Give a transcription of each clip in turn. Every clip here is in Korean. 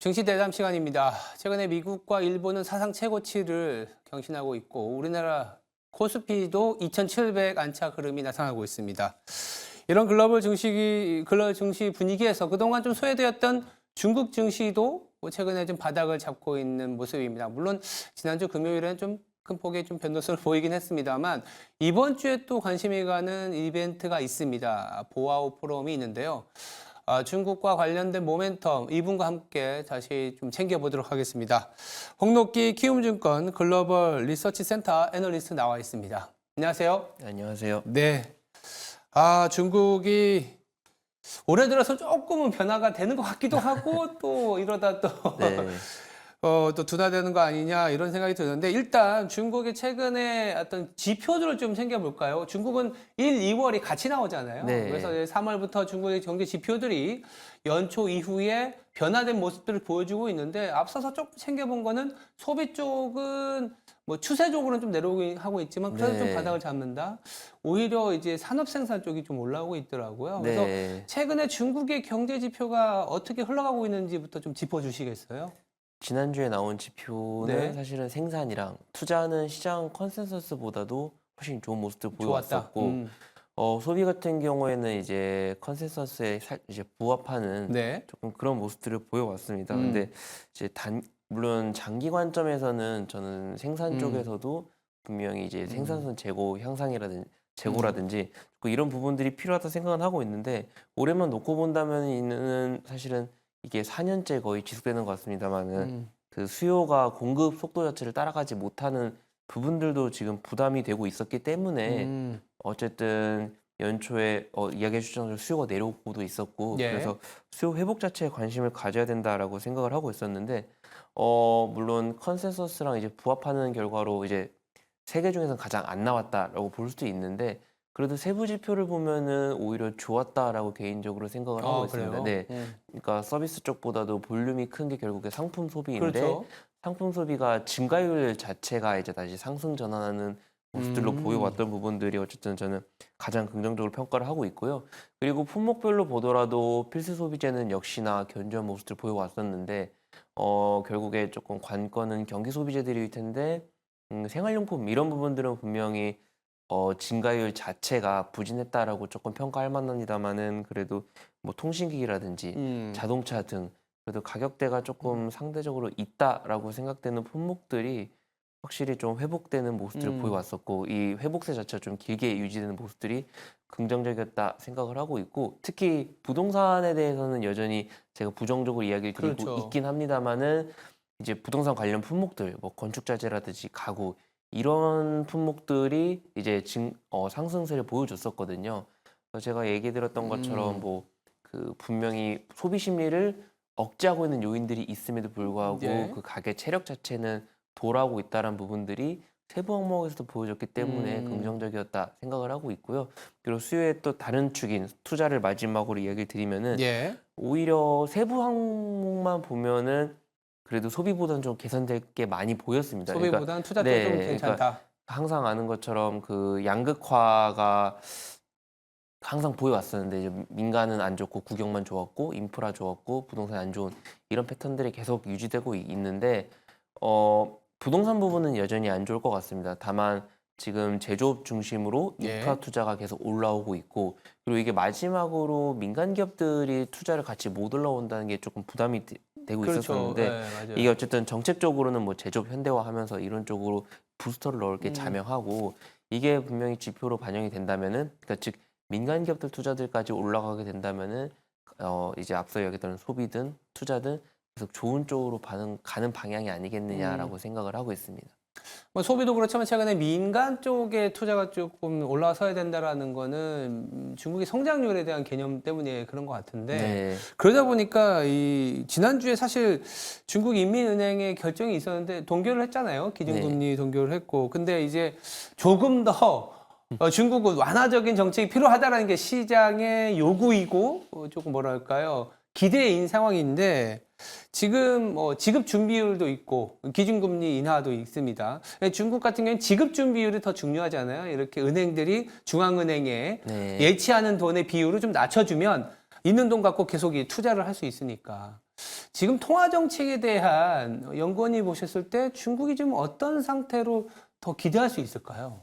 증시 대담 시간입니다. 최근에 미국과 일본은 사상 최고치를 경신하고 있고 우리나라 코스피도 2,700 안착 흐름이 나타나고 있습니다. 이런 글로벌 증시 분위기에서 그동안 좀 소외되었던 중국 증시도 최근에 좀 바닥을 잡고 있는 모습입니다. 물론 지난주 금요일에는 좀 큰 폭의 좀 변동성을 보이긴 했습니다만 이번 주에 또 관심이 가는 이벤트가 있습니다. 보아오 포럼이 있는데요. 중국과 관련된 모멘텀 이분과 함께 다시 좀 챙겨보도록 하겠습니다. 홍록기 키움증권 글로벌 리서치 센터 애널리스트 나와 있습니다. 안녕하세요. 안녕하세요. 네. 중국이 올해 들어서 조금은 변화가 되는 것 같기도 하고 또 이러다 또 네. 또 둔화되는 거 아니냐 이런 생각이 드는데 일단 중국의 최근에 어떤 지표들을 좀 챙겨볼까요? 중국은 1, 2월이 같이 나오잖아요. 네. 그래서 이제 3월부터 중국의 경제 지표들이 연초 이후에 변화된 모습들을 보여주고 있는데 앞서서 조금 챙겨본 거는 소비 쪽은 뭐 추세적으로는 좀 내려오긴 하고 있지만 그래도 네. 좀 바닥을 잡는다. 오히려 이제 산업 생산 쪽이 좀 올라오고 있더라고요. 그래서 네. 최근에 중국의 경제 지표가 어떻게 흘러가고 있는지부터 좀 짚어주시겠어요? 지난주에 나온 지표는 네. 사실은 생산이랑 투자는 시장 컨센서스보다도 훨씬 좋은 모습들 좋았다. 보여왔었고, 소비 같은 경우에는 이제 컨센서스에 이제 부합하는 네. 조금 그런 모습들을 보여왔습니다. 음. 근데 이제 물론 장기 관점에서는 저는 생산 쪽에서도 분명히 이제 생산성 재고라든지 이런 부분들이 필요하다 생각은 하고 있는데 올해만 놓고 본다면은 사실은 이게 4년째 거의 지속되는 것 같습니다만은 그 수요가 공급 속도 자체를 따라가지 못하는 부분들도 지금 부담이 되고 있었기 때문에 어쨌든 연초에 이야기해 주신 대로 수요가 내려오고도 있었고 예. 그래서 수요 회복 자체에 관심을 가져야 된다라고 생각을 하고 있었는데 물론 컨센서스랑 이제 부합하는 결과로 이제 세 개 중에서 가장 안 나왔다라고 볼 수도 있는데 그래도 세부 지표를 보면은 오히려 좋았다라고 개인적으로 생각을 하고 있습니다. 그래요? 네. 그러니까 서비스 쪽보다도 볼륨이 큰 게 결국에 상품 소비인데 그렇죠. 상품 소비가 증가율 자체가 이제 다시 상승 전환하는 모습들로 보여왔던 부분들이 어쨌든 저는 가장 긍정적으로 평가를 하고 있고요. 그리고 품목별로 보더라도 필수 소비재는 역시나 견조한 모습들 보여왔었는데 결국에 조금 관건은 경기 소비재들일 텐데 생활용품 이런 부분들은 분명히 증가율 자체가 부진했다라고 조금 평가할 만합니다만은 그래도 뭐 통신기기라든지 자동차 등 그래도 가격대가 조금 상대적으로 있다라고 생각되는 품목들이 확실히 좀 회복되는 모습들을 보여왔었고 이 회복세 자체가 좀 길게 유지되는 모습들이 긍정적이었다 생각을 하고 있고 특히 부동산에 대해서는 여전히 제가 부정적으로 이야기를 드리고 그렇죠. 있긴 합니다만은 이제 부동산 관련 품목들 뭐 건축자재라든지 가구 이런 품목들이 이제 상승세를 보여줬었거든요. 그래서 제가 얘기 드렸던 것처럼 뭐 그 분명히 소비 심리를 억제하고 있는 요인들이 있음에도 불구하고 네. 그 가게 체력 자체는 돌아오고 있다는 부분들이 세부 항목에서도 보여줬기 때문에 음. 긍정적이었다 생각을 하고 있고요. 그리고 수요의 또 다른 축인 투자를 마지막으로 얘기를 드리면은 예. 오히려 세부 항목만 보면은 그래도 소비보다는 좀 개선될 게 많이 보였습니다. 소비보다는 투자 쪽 좀 그러니까 괜찮다. 항상 아는 것처럼 그 양극화가 항상 보여왔었는데 이제 민간은 안 좋고 국영만 좋았고 인프라 좋았고 부동산 안 좋은 이런 패턴들이 계속 유지되고 있는데 부동산 부분은 여전히 안 좋을 것 같습니다. 다만 지금 제조업 중심으로 인프라 예. 투자가 계속 올라오고 있고 그리고 이게 마지막으로 민간 기업들이 투자를 같이 못 올라온다는 게 조금 부담이 되고 그렇죠. 있었었는데 예, 맞아요. 이게 어쨌든 정책적으로는 뭐 제조업 현대화하면서 이런 쪽으로 부스터를 넣을 게 자명하고 이게 분명히 지표로 반영이 된다면은 그러니까 즉 민간 기업들 투자들까지 올라가게 된다면은 이제 앞서 이야기했던 소비든 투자든 계속 좋은 쪽으로 가는 방향이 아니겠느냐라고 생각을 하고 있습니다. 뭐 소비도 그렇지만 최근에 민간 쪽에 투자가 조금 올라서야 된다라는 거는 중국의 성장률에 대한 개념 때문에 그런 것 같은데 네. 그러다 보니까 이 지난주에 사실 중국 인민은행의 결정이 있었는데 동결을 했잖아요. 기준금리 동결을 했고 근데 이제 조금 더 중국은 완화적인 정책이 필요하다라는 게 시장의 요구이고 조금 뭐랄까요 기대인 상황인데 지금 지급 준비율도 있고 기준금리 인하도 있습니다. 중국 같은 경우는 지급 준비율이 더 중요하잖아요. 이렇게 은행들이 중앙은행에 네. 예치하는 돈의 비율을 좀 낮춰주면 있는 돈 갖고 계속 이 투자를 할 수 있으니까. 지금 통화 정책에 대한 연구원이 보셨을 때 중국이 좀 어떤 상태로 더 기대할 수 있을까요?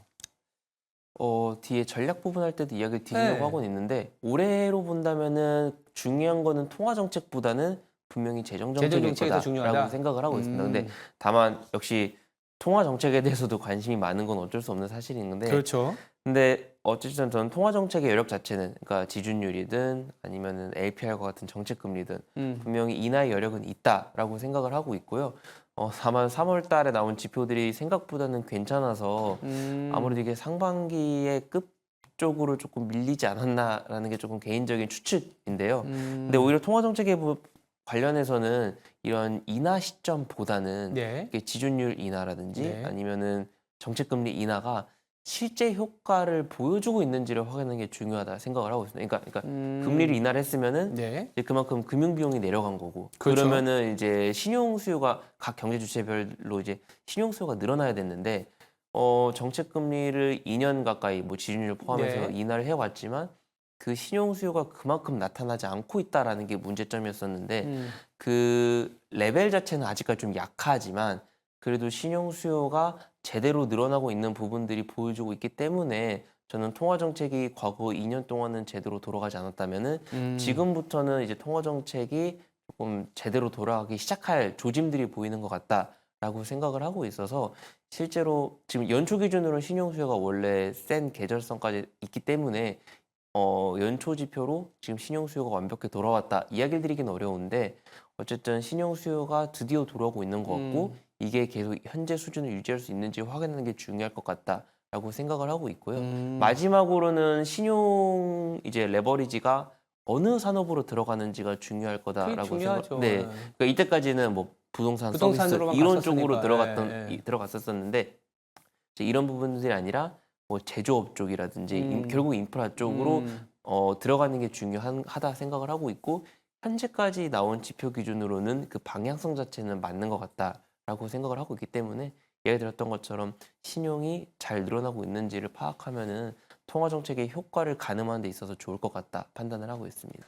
뒤에 전략 부분 할 때도 이야기를 드리려고 네. 하고는 있는데 올해로 본다면은 중요한 거는 통화 정책보다는 분명히 재정 재정 정책일 정책이 더 중요하다? 거다라고 생각을 하고 있습니다. 근데 음, 다만 역시 통화 정책에 대해서도 관심이 많은 건 어쩔 수 없는 사실인데 그렇죠. 근데 어쨌든 저는 통화 정책의 여력 자체는 그러니까 지준율이든 아니면은 LPR과 같은 정책 금리든 분명히 인하의 여력은 있다라고 생각을 하고 있고요. 다만 3월 달에 나온 지표들이 생각보다는 괜찮아서 아무래도 이게 상반기의 끝 쪽으로 조금 밀리지 않았나라는 게 조금 개인적인 추측인데요. 근데 오히려 통화 정책에 관련해서는 이런 인하 시점보다는 네. 이게 지준율 인하라든지 네. 아니면은 정책 금리 인하가 실제 효과를 보여주고 있는지를 확인하는 게 중요하다 생각을 하고 있습니다. 그러니까 금리를 인하를 했으면은 네. 이제 그만큼 금융 비용이 내려간 거고 그렇죠. 그러면은 이제 신용 수요가 각 경제 주체별로 이제 신용 수요가 늘어나야 됐는데 정책 금리를 2년 가까이 뭐 지준율 포함해서 네. 인하를 해왔지만 그 신용 수요가 그만큼 나타나지 않고 있다라는 게 문제점이었었는데 그 레벨 자체는 아직까지 좀 약하지만 그래도 신용 수요가 제대로 늘어나고 있는 부분들이 보여주고 있기 때문에 저는 통화 정책이 과거 2년 동안은 제대로 돌아가지 않았다면은 지금부터는 이제 통화 정책이 조금 제대로 돌아가기 시작할 조짐들이 보이는 것 같다라고 생각을 하고 있어서 실제로 지금 연초 기준으로 신용 수요가 원래 센 계절성까지 있기 때문에 연초 지표로 지금 신용 수요가 완벽히 돌아왔다 이야기를 드리기는 어려운데 어쨌든 신용 수요가 드디어 돌아오고 있는 것 같고 이게 계속 현재 수준을 유지할 수 있는지 확인하는 게 중요할 것 같다라고 생각을 하고 있고요. 마지막으로는 신용 이제 레버리지가 어느 산업으로 들어가는지가 중요할 그게 거다라고 중요하죠. 네. 그러니까 이때까지는 뭐 부동산 서비스 부동산으로만 이런 쪽으로 갔었으니까. 예, 예. 들어갔었는데 이제 이런 부분들이 아니라 뭐 제조업 쪽이라든지 결국 인프라 쪽으로 들어가는 게 중요하다 생각을 하고 있고 현재까지 나온 지표 기준으로는 그 방향성 자체는 맞는 것 같다라고 생각을 하고 있기 때문에 예를 들었던 것처럼 신용이 잘 늘어나고 있는지를 파악하면은 통화 정책의 효과를 가늠하는 데 있어서 좋을 것 같다 판단을 하고 있습니다.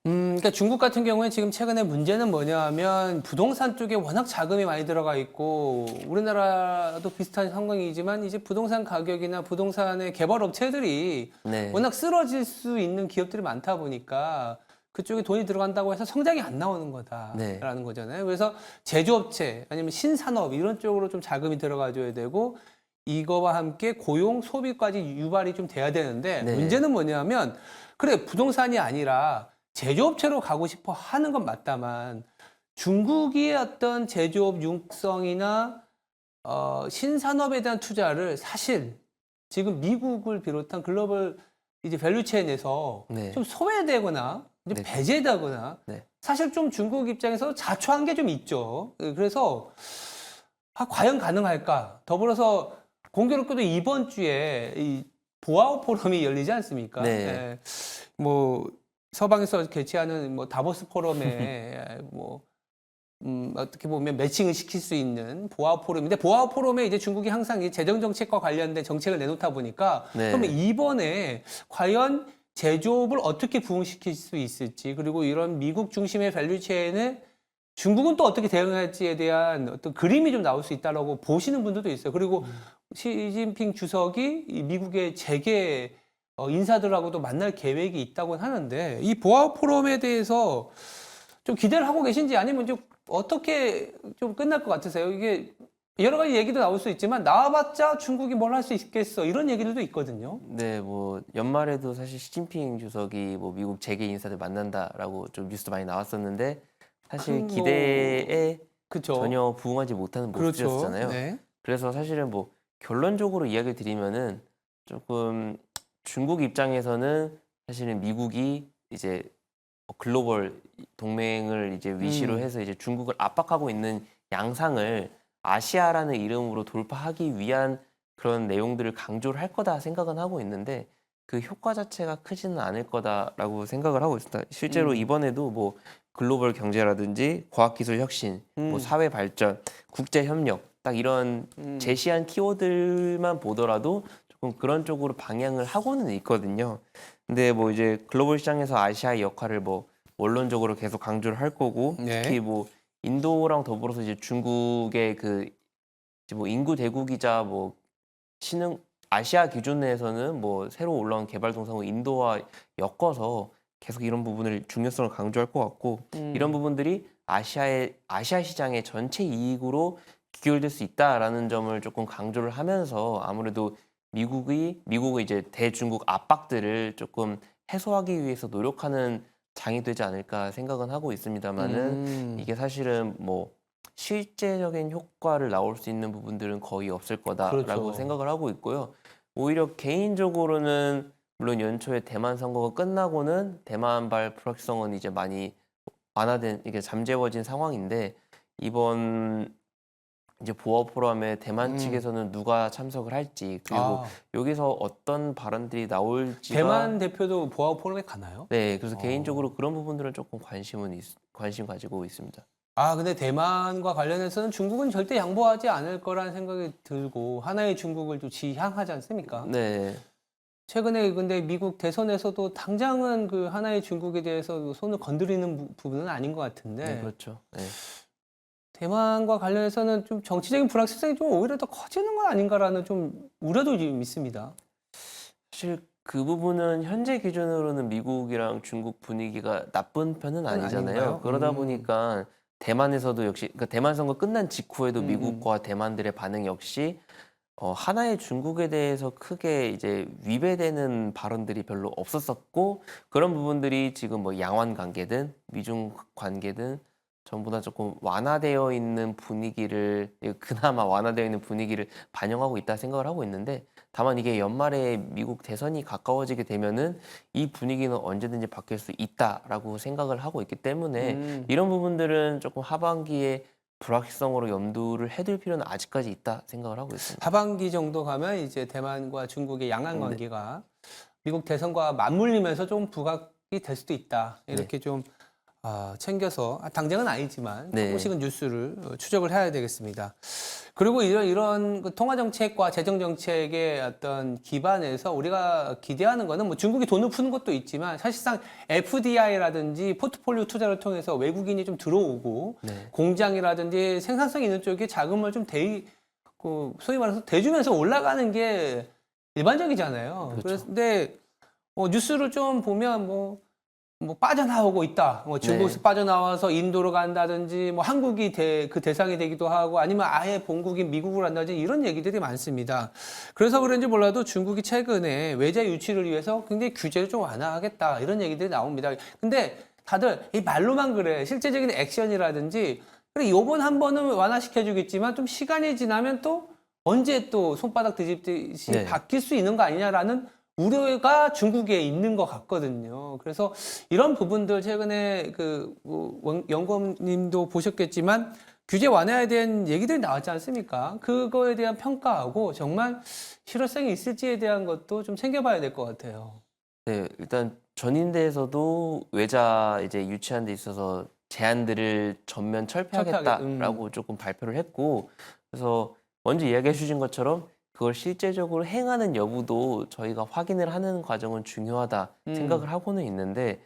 그러니까 중국 같은 경우에 지금 최근에 문제는 뭐냐 하면 부동산 쪽에 워낙 자금이 많이 들어가 있고 우리나라도 비슷한 상황이지만 이제 부동산 가격이나 부동산의 개발 업체들이 네, 워낙 쓰러질 수 있는 기업들이 많다 보니까 그쪽에 돈이 들어간다고 해서 성장이 안 나오는 네, 거다라는 거잖아요. 그래서 제조업체 아니면 신산업 이런 쪽으로 좀 자금이 들어가줘야 되고 이거와 함께 고용 소비까지 유발이 좀 돼야 되는데 네, 문제는 뭐냐면 그래 부동산이 아니라 제조업체로 가고 싶어 하는 건 맞다만 중국의 어떤 제조업 육성이나 신산업에 대한 투자를 사실 지금 미국을 비롯한 글로벌 이제 밸류체인에서 네, 좀 소외되거나 이제 네. 배제되거나 네. 사실 좀 중국 입장에서 자초한 게 좀 있죠. 그래서 과연 가능할까? 더불어서 공교롭게도 이번 주에 이 보아오 포럼이 열리지 않습니까? 네. 예. 뭐 서방에서 개최하는 뭐 다보스 포럼에 뭐 어떻게 보면 매칭을 시킬 수 있는 보아오 포럼인데 보아오 포럼에 이제 중국이 항상 이 재정 정책과 관련된 정책을 내놓다 보니까 네. 그러면 이번에 과연 제조업을 어떻게 부흥시킬 수 있을지 그리고 이런 미국 중심의 밸류체인에 중국은 또 어떻게 대응할지에 대한 어떤 그림이 좀 나올 수 있다라고 보시는 분들도 있어요. 그리고 시진핑 주석이 이 미국의 재계 인사들하고도 만날 계획이 있다고 하는데 이 보아 포럼에 대해서 좀 기대를 하고 계신지 아니면 좀 어떻게 좀 끝날 것 같으세요? 이게 여러 가지 얘기도 나올 수 있지만 나와봤자 중국이 뭘 할 수 있겠어 이런 얘기들도 있거든요. 네, 뭐 연말에도 사실 시진핑 주석이 뭐 미국 재계 인사들 만난다라고 좀 뉴스도 많이 나왔었는데 사실 뭐 기대에 그쵸? 전혀 부응하지 못하는 그렇죠. 모습이었잖아요. 네. 그래서 사실은 뭐 결론적으로 이야기를 드리면은 조금 중국 입장에서는 사실은 미국이 이제 글로벌 동맹을 이제 위시로 해서 이제 중국을 압박하고 있는 양상을 아시아라는 이름으로 돌파하기 위한 그런 내용들을 강조를 할 거다 생각은 하고 있는데 그 효과 자체가 크지는 않을 거다라고 생각을 하고 있습니다. 실제로 이번에도 뭐 글로벌 경제라든지 과학기술 혁신, 뭐 사회 발전, 국제 협력 딱 이런 제시한 키워드만 보더라도 조금 그런 쪽으로 방향을 하고는 있거든요. 근데 뭐 이제 글로벌 시장에서 아시아의 역할을 뭐 원론적으로 계속 강조를 할 거고 네. 특히 뭐 인도랑 더불어서 이제 중국의 그 이제 뭐 인구 대국이자 뭐 신흥 아시아 기준 내에서는 뭐 새로 올라온 개발동성을 인도와 엮어서 계속 이런 부분을 중요성을 강조할 것 같고 이런 부분들이 아시아 시장의 전체 이익으로 귀결될 수 있다라는 점을 조금 강조를 하면서 아무래도 미국의 이제 대중국 압박들을 조금 해소하기 위해서 노력하는 장이 되지 않을까 생각은 하고 있습니다만은 이게 사실은 뭐 실제적인 효과를 나올 수 있는 부분들은 거의 없을 거다라고 그렇죠. 생각을 하고 있고요. 오히려 개인적으로는 물론 연초에 대만 선거가 끝나고는 대만발 불확실성은 이제 많이 완화된 이게 잠재워진 상황인데 이번 이제 보아 포럼에 대만 측에서는 누가 참석을 할지 그리고 아, 여기서 어떤 발언들이 나올지가 대만 대표도 보아 포럼에 가나요? 네, 그래서 어. 개인적으로 그런 부분들은 조금 관심 가지고 있습니다. 아, 근데 대만과 관련해서는 중국은 절대 양보하지 않을 거라는 생각이 들고 하나의 중국을 또 지향하지 않습니까? 네, 최근에 근데 미국 대선에서도 당장은 그 하나의 중국에 대해서 손을 건드리는 부분은 아닌 것 네, 같은데 그렇죠. 네. 대만과 관련해서는 좀 정치적인 불확실성이 좀 오히려 더 커지는 건 아닌가라는 좀 우려도 좀 있습니다. 사실 그 부분은 현재 기준으로는 미국이랑 중국 분위기가 나쁜 편은 그건 아니잖아요. 아닌가요? 그러다 보니까 대만에서도 역시 그러니까 대만 선거 끝난 직후에도 음. 미국과 대만들의 반응 역시 하나의 중국에 대해서 크게 이제 위배되는 발언들이 별로 없었었고 그런 부분들이 지금 뭐 양완 관계든 미중 관계든 전부 다 조금 완화되어 있는 분위기를 그나마 완화되어 있는 분위기를 반영하고 있다 생각을 하고 있는데 다만 이게 연말에 미국 대선이 가까워지게 되면은 이 분위기는 언제든지 바뀔 수 있다라고 생각을 하고 있기 때문에 이런 부분들은 조금 하반기에 불확실성으로 염두를 해둘 필요는 아직까지 있다 생각을 하고 있습니다. 하반기 정도 가면 이제 대만과 중국의 양안 네. 관계가 미국 대선과 맞물리면서 좀 부각이 될 수도 있다. 네. 이렇게 좀 챙겨서 당장은 아니지만 네. 조금씩은 뉴스를 추적을 해야 되겠습니다. 그리고 이런 그 통화 정책과 재정 정책의 어떤 기반에서 우리가 기대하는 거는 뭐 중국이 돈을 푸는 것도 있지만 사실상 FDI라든지 포트폴리오 투자를 통해서 외국인이 좀 들어오고 네. 공장이라든지 생산성 있는 쪽에 자금을 좀 소위 말해서 대주면서 올라가는 게 일반적이잖아요. 그렇죠. 그런데 뉴스를 좀 보면 뭐 빠져나오고 있다. 뭐 중국에서 네. 빠져나와서 인도로 간다든지, 뭐 한국이 그 대상이 되기도 하고, 아니면 아예 본국인 미국으로 간다든지 이런 얘기들이 많습니다. 그래서 그런지 몰라도 중국이 최근에 외자 유치를 위해서 굉장히 규제를 좀 완화하겠다 이런 얘기들이 나옵니다. 근데 다들 이 말로만 그래. 실제적인 액션이라든지, 그래 요번 한 번은 완화시켜주겠지만 좀 시간이 지나면 또 언제 또 손바닥 뒤집듯이 네. 바뀔 수 있는 거 아니냐라는 우려가 중국에 있는 것 같거든요. 그래서 이런 부분들 최근에 연구원님도 보셨겠지만 규제 완화에 대한 얘기들이 나왔지 않습니까? 그거에 대한 평가하고 정말 실효성이 있을지에 대한 것도 좀 챙겨봐야 될 것 같아요. 네, 일단 전인대에서도 외자 이제 유치한 데 있어서 제한들을 전면 철폐하겠다라고 조금 발표를 했고 그래서 먼저 이야기해 주신 것처럼 그걸 실제적으로 행하는 여부도 저희가 확인을 하는 과정은 중요하다 생각을 하고는 있는데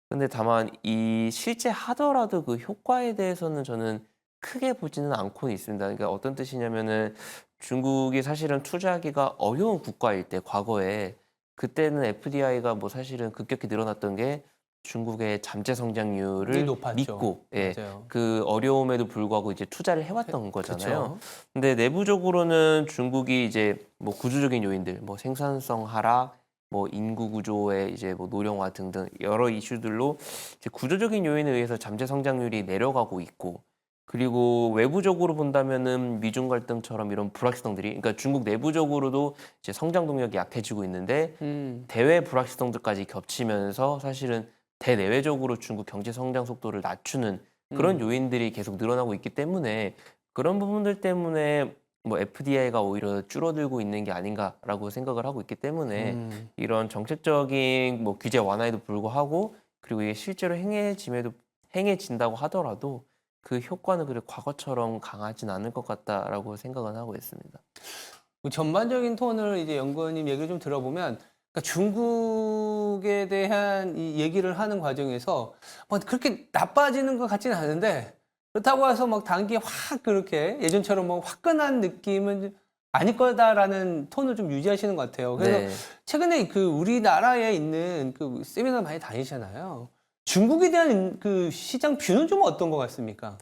근데 다만 이 실제 하더라도 그 효과에 대해서는 저는 크게 보지는 않고는 있습니다. 그러니까 어떤 뜻이냐면은 중국이 사실은 투자하기가 어려운 국가일 때 과거에 그때는 FDI가 뭐 사실은 급격히 늘어났던 게 중국의 잠재 성장률을 높았죠. 믿고 맞아요. 그 어려움에도 불구하고 이제 투자를 해왔던 거잖아요. 그쵸. 근데 내부적으로는 중국이 이제 뭐 구조적인 요인들, 뭐 생산성 하락, 뭐 인구 구조의 이제 뭐 노령화 등등 여러 이슈들로 이제 구조적인 요인에 의해서 잠재 성장률이 내려가고 있고 그리고 외부적으로 본다면은 미중 갈등처럼 이런 불확실성들이 그러니까 중국 내부적으로도 이제 성장 동력이 약해지고 있는데 대외 불확실성들까지 겹치면서 사실은 대내외적으로 중국 경제 성장 속도를 낮추는 그런 요인들이 계속 늘어나고 있기 때문에 그런 부분들 때문에 뭐 FDI가 오히려 줄어들고 있는 게 아닌가라고 생각을 하고 있기 때문에 이런 정책적인 뭐 규제 완화에도 불구하고 그리고 이게 실제로 행해진다고 하더라도 그 효과는 그래 과거처럼 강하진 않을 것 같다라고 생각은 하고 있습니다. 전반적인 톤을 이제 연구원님 얘기를 좀 들어보면 그러니까 중국에 대한 이 얘기를 하는 과정에서 뭐 그렇게 나빠지는 것 같지는 않은데 그렇다고 해서 막 단기에 확 그렇게 예전처럼 뭐 화끈한 느낌은 아닐 거다라는 톤을 좀 유지하시는 것 같아요. 그래서 네. 최근에 그 우리나라에 있는 그 세미나 많이 다니잖아요. 중국에 대한 그 시장 뷰는 좀 어떤 것 같습니까?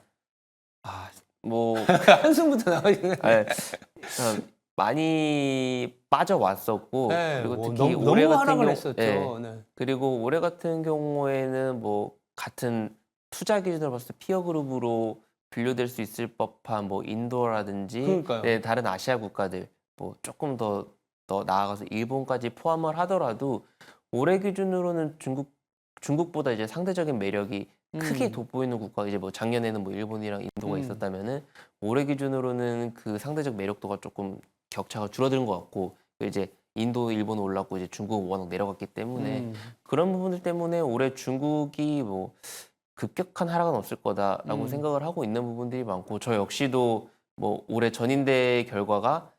아, 뭐 한숨부터 나와지는. 아, 많이 빠져왔었고 네, 그리고 뭐 특히 너무, 올해 너무 같은 하락을 경우 했었죠. 네. 그리고 올해 같은 경우에는 뭐 같은 투자 기준으로 봤을 때 피어 그룹으로 분류될 수 있을 법한 뭐 인도라든지 그러니까요. 다른 아시아 국가들 뭐 조금 더 나아가서 일본까지 포함을 하더라도 올해 기준으로는 중국보다 이제 상대적인 매력이 크게 돋보이는 국가가 이제 뭐 작년에는 뭐 일본이랑 인도가 있었다면은 올해 기준으로는 그 상대적 매력도가 조금 격차가 줄어드는 것 같고 이제 인도, 일본 올랐고 이제 중국 워낙 내려갔기 때문에 그런 부분들 때문에 올해 중국이 뭐 급격한 하락은 없을 거다라고 생각을 하고 있는 부분들이 많고 저 역시도 뭐 올해 전인대 결과가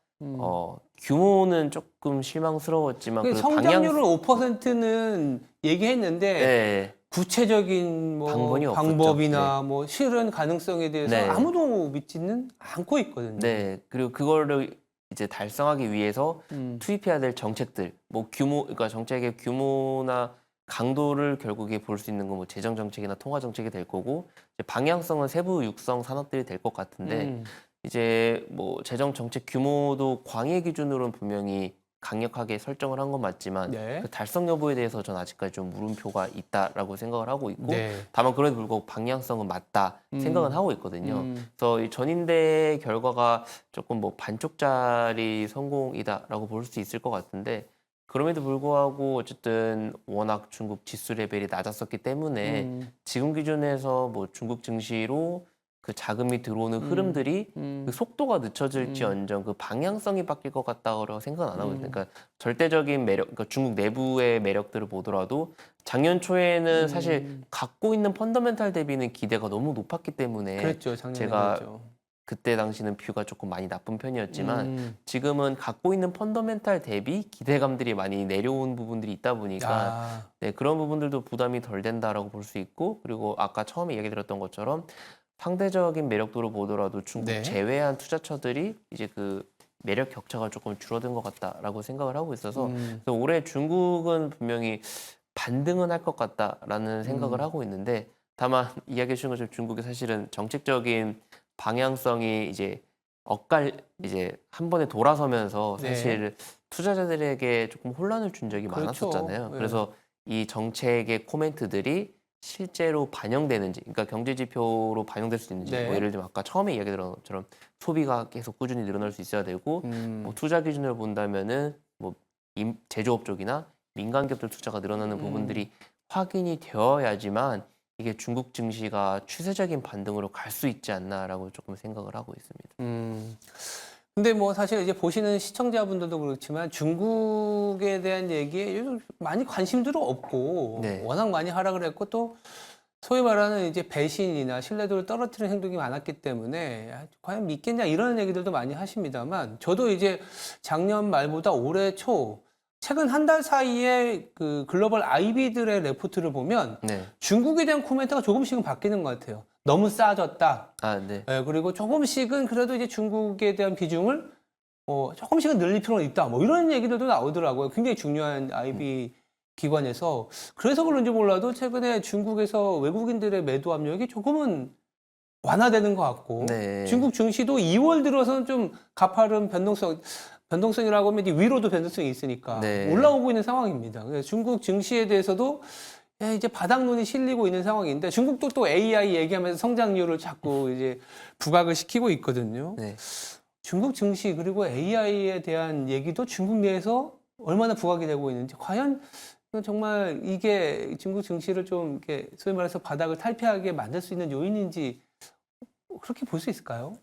규모는 조금 실망스러웠지만 그 그 방향 성장률을 5%는 얘기했는데 네, 구체적인 뭐 방법이 없었죠. 네. 방법이나 뭐 실현 가능성에 대해서 네. 아무도 믿지는 않고 있거든요. 네. 그리고 그거를 이제 달성하기 위해서 음, 투입해야 될 정책들, 뭐 규모, 그러니까 정책의 규모나 강도를 결국에 볼 수 있는 건 뭐 재정 정책이나 통화 정책이 될 거고 이제 방향성은 세부 육성 산업들이 될 것 같은데 음, 이제 뭐 재정 정책 규모도 광의 기준으로는 분명히 강력하게 설정을 한 건 맞지만 네, 그 달성 여부에 대해서 전 아직까지 좀 물음표가 있다라고 생각을 하고 있고 네, 다만 그래도 불구하고 방향성은 맞다 생각은 음, 하고 있거든요. 음, 그래서 이 전인대 결과가 조금 뭐 반쪽짜리 성공이다라고 볼 수 있을 것 같은데 그럼에도 불구하고 어쨌든 워낙 중국 지수 레벨이 낮았었기 때문에 지금 기준에서 뭐 중국 증시로 그 자금이 들어오는 음, 흐름들이 그 음, 속도가 늦춰질지언정 그 방향성이 바뀔 것 같다고 생각은 안 하고 있어요. 그러니까 절대적인 매력, 그러니까 중국 내부의 매력들을 보더라도 작년 초에는 사실 갖고 있는 펀더멘탈 대비는 기대가 너무 높았기 때문에 그랬죠. 작년에 제가 그랬죠. 그때 당시는 뷰가 조금 많이 나쁜 편이었지만 음, 지금은 갖고 있는 펀더멘탈 대비 기대감들이 많이 내려온 부분들이 있다 보니까 아, 그런 부분들도 부담이 덜 된다라고 볼 수 있고 그리고 아까 처음에 얘기 드렸던 것처럼 상대적인 매력도로 보더라도 중국 네, 제외한 투자처들이 이제 그 매력 격차가 조금 줄어든 것 같다라고 생각을 하고 있어서 그래서 올해 중국은 분명히 반등은 할 것 같다라는 생각을 음, 하고 있는데 다만 이야기해 주신 것처럼 중국이 사실은 정책적인 방향성이 이제 이제 한 번에 돌아서면서 네, 사실 투자자들에게 조금 혼란을 준 적이 그렇죠. 많았었잖아요. 예. 그래서 이 정책의 코멘트들이 실제로 반영되는지, 그러니까 경제 지표로 반영될 수 있는지, 뭐 네, 예를 들면 아까 처음에 이야기 들은 것처럼 소비가 계속 꾸준히 늘어날 수 있어야 되고, 뭐 음, 투자 기준을 본다면은 뭐 제조업 쪽이나 민간 기업들 투자가 늘어나는 음. 부분들이 확인이 되어야지만 이게 중국 증시가 추세적인 반등으로 갈 수 있지 않나라고 조금 생각을 하고 있습니다. 음. 근데 뭐 사실 이제 보시는 시청자분들도 그렇지만 중국에 대한 얘기에 요즘 많이 관심들은 없고 네, 워낙 많이 하락을 했고 또 소위 말하는 이제 배신이나 신뢰도를 떨어뜨리는 행동이 많았기 때문에 과연 믿겠냐 이런 얘기들도 많이 하십니다만 저도 이제 작년 말보다 올해 초 최근 한 달 사이에 그 글로벌 IB들의 레포트를 보면 네, 중국에 대한 코멘트가 조금씩은 바뀌는 것 같아요. 너무 싸졌다. 아, 네, 예, 그리고 조금씩은 그래도 이제 중국에 대한 비중을 조금씩은 늘릴 필요는 있다. 뭐 이런 얘기들도 나오더라고요. 굉장히 중요한 음, IB 기관에서. 그래서 그런지 몰라도 최근에 중국에서 외국인들의 매도 압력이 조금은 완화되는 것 같고 네, 중국 증시도 2월 들어서는 좀 가파른 변동성이라고 하면 이제 위로도 변동성이 있으니까 네, 올라오고 있는 상황입니다. 그래서 중국 증시에 대해서도 이제 바닥눈이 실리고 있는 상황인데 중국도 또 AI 얘기하면서 성장률을 자꾸 이제 부각을 시키고 있거든요. 네. 중국 증시 그리고 AI에 대한 얘기도 중국 내에서 얼마나 부각이 되고 있는지 과연 정말 이게 중국 증시를 좀 이렇게 소위 말해서 바닥을 탈피하게 만들 수 있는 요인인지 그렇게 볼 수 있을까요?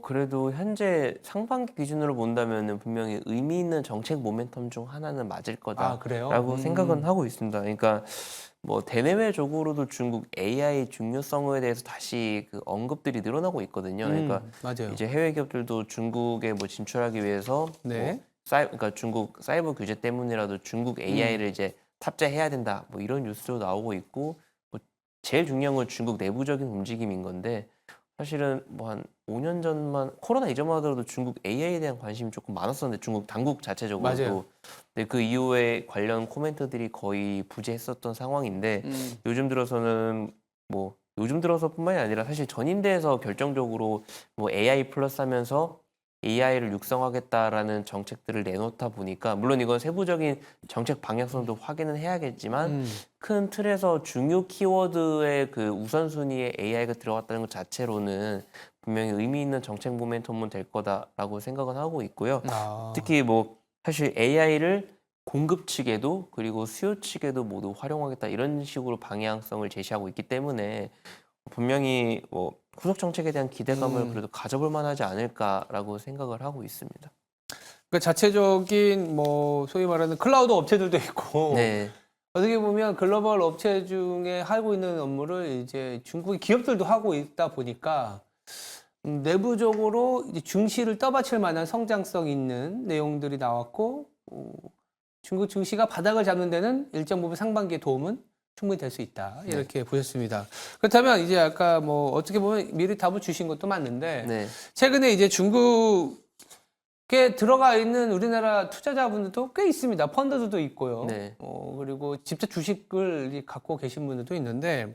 그래도 현재 상반기 기준으로 본다면은 분명히 의미 있는 정책 모멘텀 중 하나는 맞을 아, 그래요? 거다라고 생각은 하고 있습니다. 그러니까 뭐 대내외적으로도 중국 AI 중요성에 대해서 다시 그 언급들이 늘어나고 있거든요. 그러니까 맞아요. 이제 해외 기업들도 중국에 뭐 진출하기 위해서 뭐 네. 그러니까 중국 사이버 규제 때문이라도 중국 AI를 이제 탑재해야 된다. 뭐 이런 뉴스도 나오고 있고 뭐 제일 중요한 건 중국 내부적인 움직임인 건데 사실은 뭐 한 5년 전만 코로나 이전만 하더라도 중국 AI에 대한 관심이 조금 많았었는데 중국 당국 자체적으로도 맞아요. 근데 그 이후에 관련 코멘트들이 거의 부재했었던 상황인데 요즘 들어서는 뭐 요즘 들어서뿐만이 아니라 사실 전임대에서 결정적으로 뭐 AI 플러스 하면서 AI를 육성하겠다라는 정책들을 내놓다 보니까 물론 이건 세부적인 정책 방향성도 확인은 해야겠지만 큰 틀에서 중요 키워드의 그 우선순위에 AI가 들어갔다는 것 자체로는 분명히 의미 있는 정책 모멘텀은 될 거다라고 생각은 하고 있고요. 아, 특히 뭐 사실 AI를 공급 측에도 그리고 수요 측에도 모두 활용하겠다 이런 식으로 방향성을 제시하고 있기 때문에 분명히 뭐 후속 정책에 대한 기대감을 그래도 가져볼 만하지 않을까라고 생각을 하고 있습니다. 그 자체적인 뭐 소위 말하는 클라우드 업체들도 있고 네, 어떻게 보면 글로벌 업체 중에 하고 있는 업무를 이제 중국의 기업들도 하고 있다 보니까 내부적으로 이제 증시를 떠받칠 만한 성장성 있는 내용들이 나왔고 중국 증시가 바닥을 잡는 데는 일정 부분 상반기에 도움은 충분히 될 수 있다. 네. 이렇게 보셨습니다. 그렇다면 이제 아까 뭐 어떻게 보면 미리 답을 주신 것도 맞는데 네, 최근에 이제 중국에 들어가 있는 우리나라 투자자분들도 꽤 있습니다. 펀드들도 있고요. 네, 그리고 직접 주식을 갖고 계신 분들도 있는데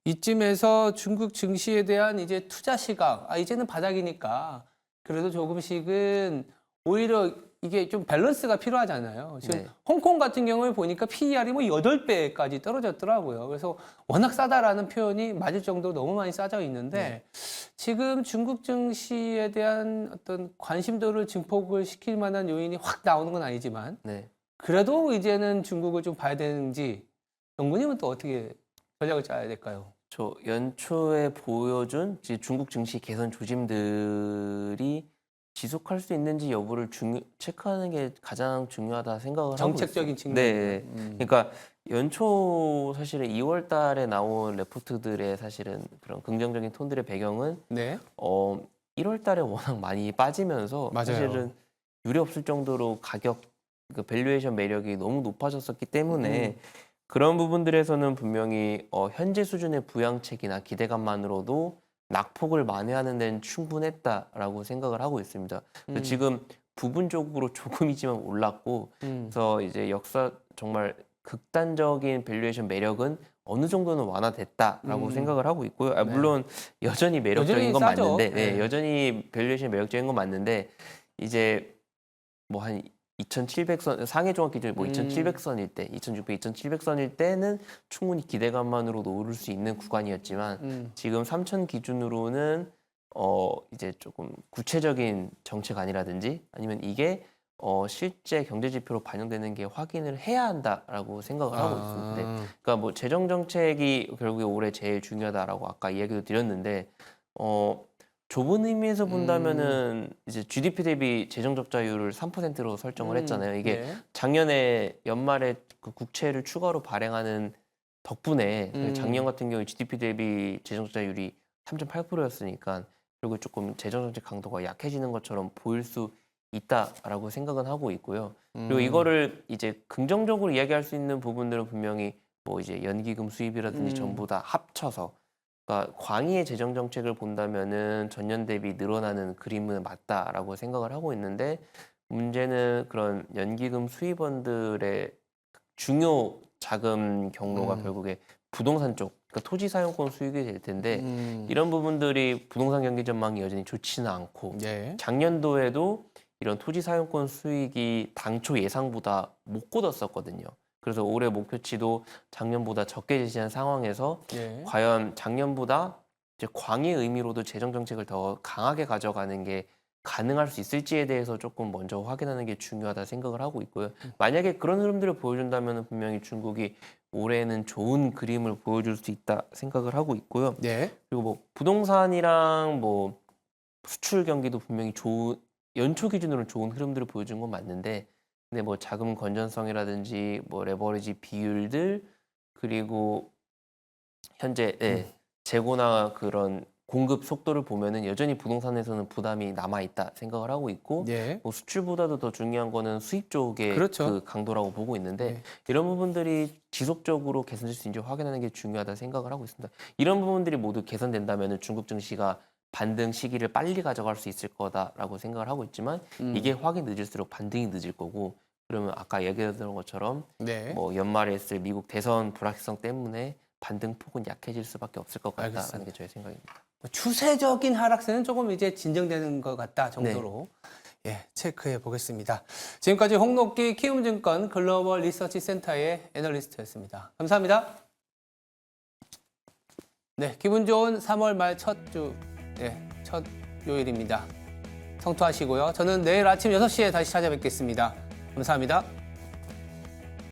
이쯤에서 중국 증시에 대한 이제 투자 시각, 이제는 바닥이니까 그래도 조금씩은 오히려 이게 좀 밸런스가 필요하잖아요. 지금 네. 홍콩 같은 경우에 보니까 PER이 뭐 8배까지 떨어졌더라고요. 그래서 워낙 싸다라는 표현이 맞을 정도로 너무 많이 싸져 있는데 지금 중국 증시에 대한 어떤 관심도를 증폭을 시킬 만한 요인이 확 나오는 건 아니지만 네. 그래도 이제는 중국을 좀 봐야 되는지 영구님은 또 어떻게 전략을 짜야 될까요? 저 연초에 보여준 이제 중국 증시 개선 조짐들이 지속할 수 있는지 여부를 체크하는 게 가장 중요하다 생각을 하고 있어요. 정책적인 측면. 네. 그러니까 연초 사실은 2월 달에 나온 레포트들의 사실은 그런 긍정적인 톤들의 배경은 네. 1월 달에 워낙 많이 빠지면서 맞아요. 사실은 유례 없을 정도로 가격 그 밸류에이션 매력이 너무 높아졌었기 때문에 그런 부분들에서는 분명히 현재 수준의 부양책이나 기대감만으로도 낙폭을 만회하는 데는 충분했다라고 생각을 하고 있습니다. 그래서 지금 부분적으로 조금이지만 올랐고 그래서 이제 역사 정말 극단적인 밸류에이션 매력은 어느 정도는 완화됐다라고 생각을 하고 있고요. 네. 물론 여전히 매력적인 여전히 건 싸죠. 맞는데, 네. 여전히 밸류에이션 매력적인 건 맞는데 이제 뭐 한 2,700선 상해 종합 기준이 뭐 2,700선일 때, 2,600, 2,700선일 때는 충분히 기대감만으로도 오를 수 있는 구간이었지만 지금 3,000 기준으로는 이제 조금 구체적인 정책 아니라든지 아니면 이게 실제 경제 지표로 반영되는 게 확인을 해야 한다라고 생각을 하고 있습니다. 네. 그러니까 뭐 재정 정책이 결국에 올해 제일 중요하다라고 아까 이야기도 드렸는데 좁은 의미에서 본다면은 이제 GDP 대비 재정 적자율을 3%로 설정을 했잖아요. 이게 네. 작년에 연말에 그 국채를 추가로 발행하는 덕분에 작년 같은 경우에 GDP 대비 재정 적자율이 3.8%였으니까 그리고 조금 재정 정책 강도가 약해지는 것처럼 보일 수 있다라고 생각은 하고 있고요. 그리고 이거를 이제 긍정적으로 이야기할 수 있는 부분들은 분명히 뭐 이제 연기금 수입이라든지 전부 다 합쳐서 그러니까 광의의 재정 정책을 본다면은 전년 대비 늘어나는 그림은 맞다라고 생각을 하고 있는데 문제는 그런 연기금 수입원들의 중요 자금 경로가 결국에 부동산 쪽, 그러니까 토지 사용권 수익이 될 텐데 이런 부분들이 부동산 경기 전망이 여전히 좋지는 않고 네. 작년도에도 이런 토지 사용권 수익이 당초 예상보다 못 거뒀었거든요. 그래서 올해 목표치도 작년보다 적게 제시한 상황에서 네. 과연 작년보다 이제 광의 의미로도 재정 정책을 더 강하게 가져가는 게 가능할 수 있을지에 대해서 조금 먼저 확인하는 게 중요하다 생각을 하고 있고요. 만약에 그런 흐름들을 보여준다면 분명히 중국이 올해는 좋은 그림을 보여줄 수 있다 생각을 하고 있고요. 네. 그리고 뭐 부동산이랑 뭐 수출 경기도 분명히 좋은 연초 기준으로 좋은 흐름들을 보여준 건 맞는데 근데 뭐 자금 건전성이라든지 뭐 레버리지 비율들 그리고 현재 재고나 그런 공급 속도를 보면은 여전히 부동산에서는 부담이 남아 있다 생각을 하고 있고 예. 뭐 수출보다도 더 중요한 거는 수입 쪽의 그렇죠. 그 강도라고 보고 있는데 네. 이런 부분들이 지속적으로 개선될 수 있는지 확인하는 게 중요하다 생각을 하고 있습니다. 이런 부분들이 모두 개선된다면은 중국 증시가 반등 시기를 빨리 가져갈 수 있을 거다라고 생각을 하고 있지만 이게 확인 늦을수록 반등이 늦을 거고 그러면 아까 얘기했던 것처럼 네. 뭐 연말에 있을 미국 대선 불확실성 때문에 반등 폭은 약해질 수밖에 없을 것 같다라는 알겠습니다. 게 저의 생각입니다. 추세적인 하락세는 조금 이제 진정되는 것 같다 정도로 예, 체크해 보겠습니다. 지금까지 홍록기 키움증권 글로벌 리서치 센터의 애널리스트였습니다. 감사합니다. 네, 기분 좋은 3월 말 첫 요일입니다. 성투하시고요. 저는 내일 아침 6시에 다시 찾아뵙겠습니다. 감사합니다.